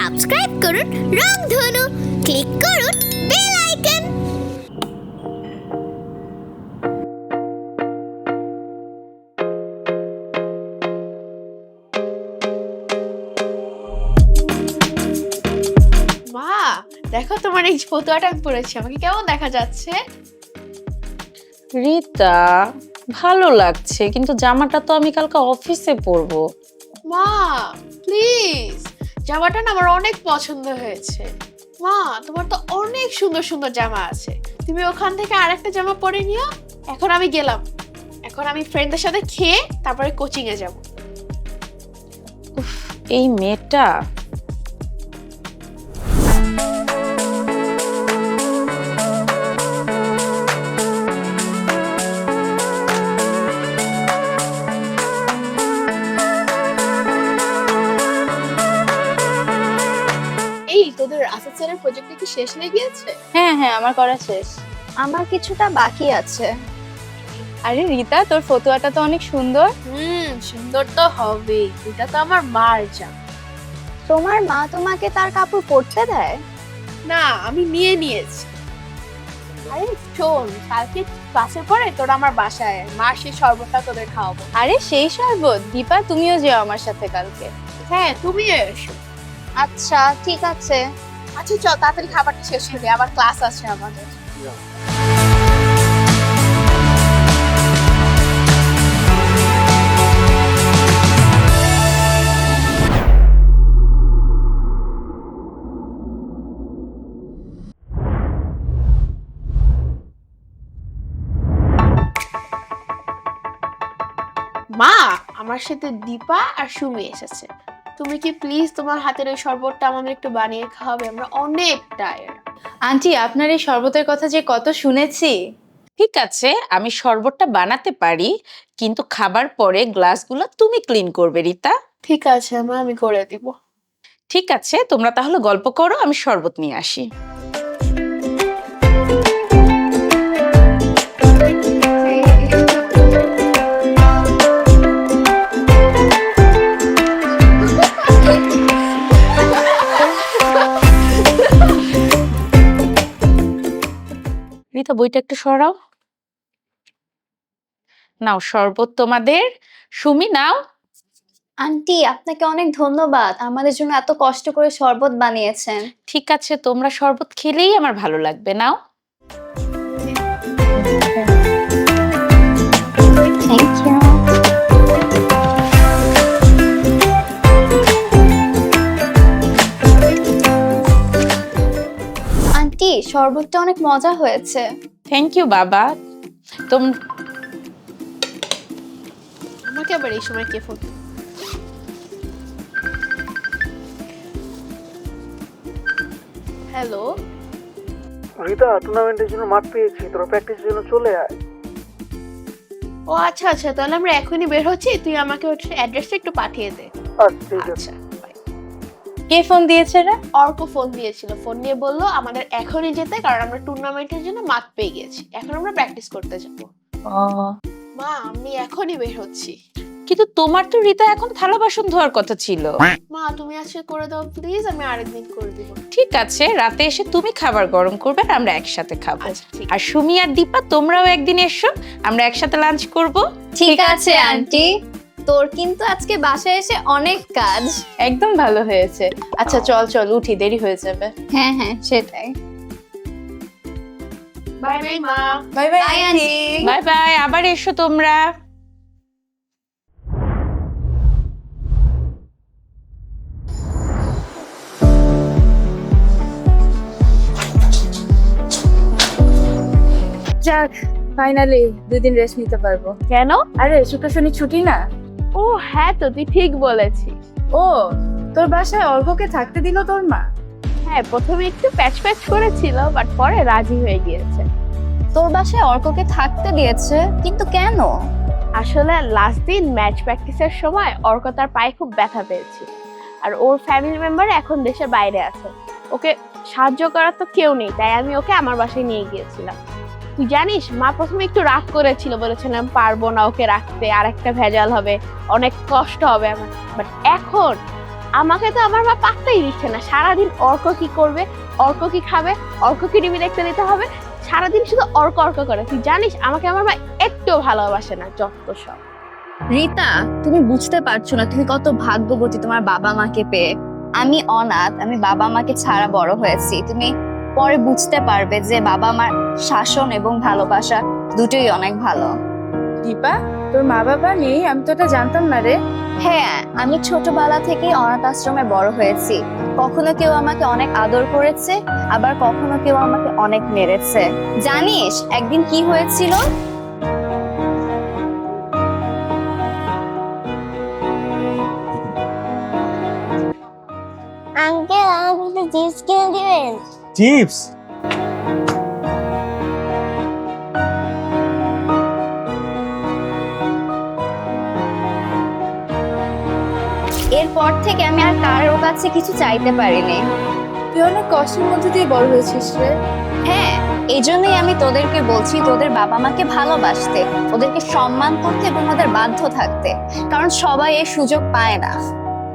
Subscribe করুন রংধনু, click করুন বেল আইকন। মা, দেখো তোমার এই ফতুয়াটা আমি পরেছি, আমাকে কেমন দেখা যাচ্ছে? রিতা, ভালো লাগছে, কিন্তু জামাটা তো আমি কালকে অফিসে পরবো। মা প্লিজ, জামাটা না আমার অনেক পছন্দ হয়েছে। মা, তোমার তো অনেক সুন্দর সুন্দর জামা আছে, তুমি ওখান থেকে আরেকটা জামা পরে নিও। এখন আমি গেলাম, এখন আমি ফ্রেন্ডদের সাথে খেয়ে তারপরে কোচিং এ যাব। এই মেয়েটা এই তোদের আসাদ স্যারের প্রজেক্টটা কি শেষ হয়ে গিয়েছে? হ্যাঁ হ্যাঁ, আমার করা শেষ। আমার কিছুটা বাকি আছে। আরে রিতা, তোর ফতুয়াটা তো অনেক সুন্দর। সুন্দর তো হবেই, এটা তো আমার মার জামা। তোমার মা তোমাকে তার কাপড় পরতে দেয়? না, আমি নিয়ে নিয়েছি। আরে শোন, কালকে ক্লাসের পরে তোরা আমার বাসায় মার সেই শরবতটা তোদের খাওয়াবো। আরে সেই শরবত, দীপা তুমিও যেও আমার সাথে কালকে। হ্যাঁ, তুমি এসো। আচ্ছা ঠিক আছে। আচ্ছা চল, তাড়াতাড়ি খাবারটা শেষ করে আবার ক্লাস আছে আমাদের। মা, আমার সাথে দীপা আর সুমি এসেছে। তুমি কি প্লিজ তোমার হাতের ওই শরবতটা আমাদের একটু বানিয়ে খাওয়াবে? আমরা অনেক টায়ার্ড। আন্টি, আপনার এই শরবতের কথা যে কত শুনেছি। ঠিক আছে, আমি শরবতটা বানাতে পারি, কিন্তু খাবার পরে গ্লাসগুলো তুমি ক্লিন করবে রিতা। ঠিক আছে মা, আমি করে দিব। ঠিক আছে, তোমরা তাহলে গল্প করো, আমি শরবত নিয়ে আসি। রিতা, বইটা একটু সরাও। নাও শরবত তোমাদের। সুমি নাও। আন্টি, আপনাকে অনেক ধন্যবাদ, আমাদের জন্য এত কষ্ট করে শরবত বানিয়েছেন। ঠিক আছে, তোমরা শরবত খেলেই আমার ভালো লাগবে। নাও। Thank you. আন্টি, শরবতটা অনেক মজা হয়েছে। থ্যাংক ইউ বাবা। আমাকে আবার এই সময় কে ফোন? হ্যালো রিতা, টুর্নামেন্টের জন্য মাঠ পেয়েছি, তোরা প্র্যাকটিসের জন্য চলে আয়। ও আচ্ছা আচ্ছা, তাহলে আমরা এখনই বের হচ্ছি, তুই আমাকে ওর অ্যাড্রেসটা একটু পাঠিয়ে দে। আচ্ছা ঠিক আছে। আচ্ছা bye। কে ফোন দিয়েছে রে? অর্ক ফোন দিয়েছিল, ফোন নিয়ে বললো আমাদের এখনই যেতে, কারণ আমরা টুর্নামেন্টের জন্য মাঠ পেয়ে গেছি, এখন আমরা প্র্যাকটিস করতে যাবো। মা, আমি এখনই বের হচ্ছি। কিন্তু তোমার তো রিতা এখন থালা বাসন ধোয়ার কথা ছিল। মা, তুমি আজকে করে দাও প্লিজ, আমি আরেকদিন করে দিব। ঠিক আছে, রাতে এসে তুমি খাবার গরম করবে আর আমরা একসাথে খাবো। আচ্ছা, ঠিক আর সুমি আর দীপা, তোমরাও একদিন এসো, আমরা একসাথে লাঞ্চ করব। ঠিক আছে আন্টি, তোর কিন্তু আজকে বাসায় এসে অনেক কাজ। একদম ভালো হয়েছে। আচ্ছা চল চল উঠি, দেরি হয়ে যাবে। হ্যাঁ হ্যাঁ, সেটাই। বাই বাই মা। Bye bye Bye, aunty. aunty. Bye bye, আবার এসো তোমরা। যাক, ফাইনালি 2 দিন রেস্ট নিতে পারবো। কেন? আরে শুক্র শনি ছুটি না। ও হ্যাঁ, তো তুই ঠিক বলেছিস। ও, তোর বাসায় অর্ঘকে থাকতে দিল তোর মা? হ্যাঁ, প্রথমে একটু প্যাচ প্যাচ করেছিল, বাট পরে রাজি হয়ে গিয়েছে। তোর বাসায় অর্ককে থাকতে দিয়েছে, কিন্তু কেন? আসলে লাস্ট দিন ম্যাচ প্র্যাকটিসের সময় অর্ক তার পায়ে খুব ব্যথা পেয়েছে, আর ওর ফ্যামিলি মেম্বার এখন দেশের বাইরে আছে, ওকে সাহায্য করার তো কেউ নেই, তাই আমি ওকে আমার বাসায় নিয়ে গিয়েছিলাম। তুই জানিস, মা প্রথমে একটু রাগ করেছিল, বলেছিলাম পারবো না ওকে রাখতে, আর একটা ভেজাল হবে, অনেক কষ্ট হবে আমার, বাট এখন আমাকে তো আমার মা পাত্তাই দিচ্ছে না। সারাদিন অর্ক কি করবে, অর্ক কি খাবে, অর্ক কি টিভি দেখতে দিতে হবে, সারাদিন শুধু অর্ক অর্ক করে। তুই জানিস আমাকে আমার মা একটু ভালোবাসে না, যত সব। রিতা, তুমি বুঝতে পারছো না তুমি কত ভাগ্যবতী তোমার বাবা মাকে পেয়ে। আমি অনাথ, আমি বাবা মাকে ছাড়া বড় হয়েছি। তুমি পরে বুঝতে পারবে যে বাবা মার শাসন এবং ভালোবাসা দুটোই অনেক ভালো। দীপা, তোর মা বাবা নেই? আমি তো এটা জানতাম না রে। হ্যাঁ, আমি ছোটবেলা থেকেই অনাথ আশ্রমে বড় হয়েছি। কখনো কেউ আমাকে অনেক আদর করেছে, আবার কখনো কেউ আমাকে অনেক মেরেছে। জানিস একদিন কি হয়েছিল? আঙ্কেল আমাকে চিপস কিনে দিবেন? চিপস? এরপর থেকে আমি আর কারোর কাছে কিছু চাইতে পারিনি। তুই অনেক কষ্টের মধ্যে দিয়ে বড় হয়েছিস রে। হ্যাঁ, এই জন্যই আমি তোদেরকে বলছি তোদের বাবা মাকে ভালোবাসতে, ওদেরকে সম্মান করতে এবং ওদের বাধ্য থাকতে, কারণ সবাই এই সুযোগ পায় না।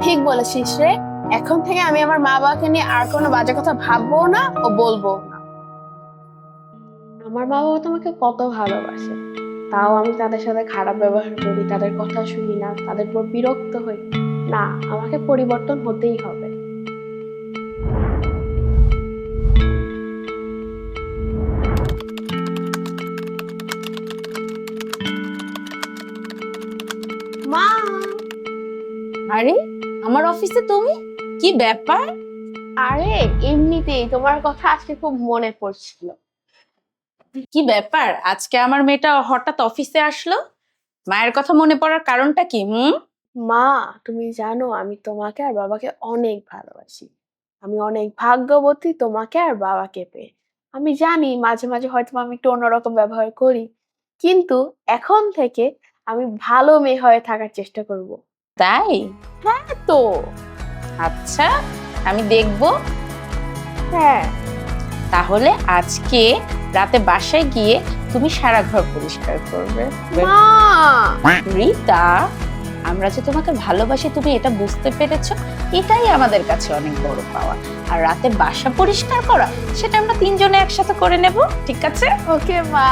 ঠিক বলেছিস রে। এখন থেকে আমি আমার মা বাবাকে নিয়ে আর কোনো বাজে কথা ভাববো না ও বলবো না। আমার মা বাবা তোমাকে কত ভালোবাসে, তাও আমি তাদের সাথে খারাপ ব্যবহার করি, তাদের কথা শুনি না, তাদের উপর বিরক্ত হই না। আমাকে পরিবর্তন হতেই হবে। মা, আরে আমার অফিসে তুমি, কি ব্যাপার? আরে এমনিতেই তোমার কথা আজকে খুব মনে পড়ছিল। কি ব্যাপার আজকে আমার মেয়েটা হঠাৎ অফিসে আসলো? মায়ের কথা মনে পড়ার কারণটা কি? মা, তুমি জানো আমি তোমাকে আর বাবাকে অনেক ভালোবাসি। আমি অনেক ভাগ্যবতী তোমাকে আর বাবাকে পেয়ে। আমি জানি মাঝে মাঝে হয়তো আমি একটু অন্যরকম ব্যবহার করি, কিন্তু এখন থেকে আমি ভালো মেয়ে হয়ে থাকার চেষ্টা করব। তাই? তো আচ্ছা, আমি দেখবো। হ্যাঁ, তাহলে আজকে রাতে বাসায় গিয়ে তুমি সারা ঘর পরিষ্কার করবে। মা, রিতা, আমরা যে তোমাকে ভালোবাসি তুমি এটা বুঝতে পেরেছো, এটাই আমাদের কাছে অনেক বড় পাওয়া। আর রাতে বাসা পরিষ্কার করা সেটা আমরা তিনজনে একসাথে করে নেব, ঠিক আছে? ওকে মা।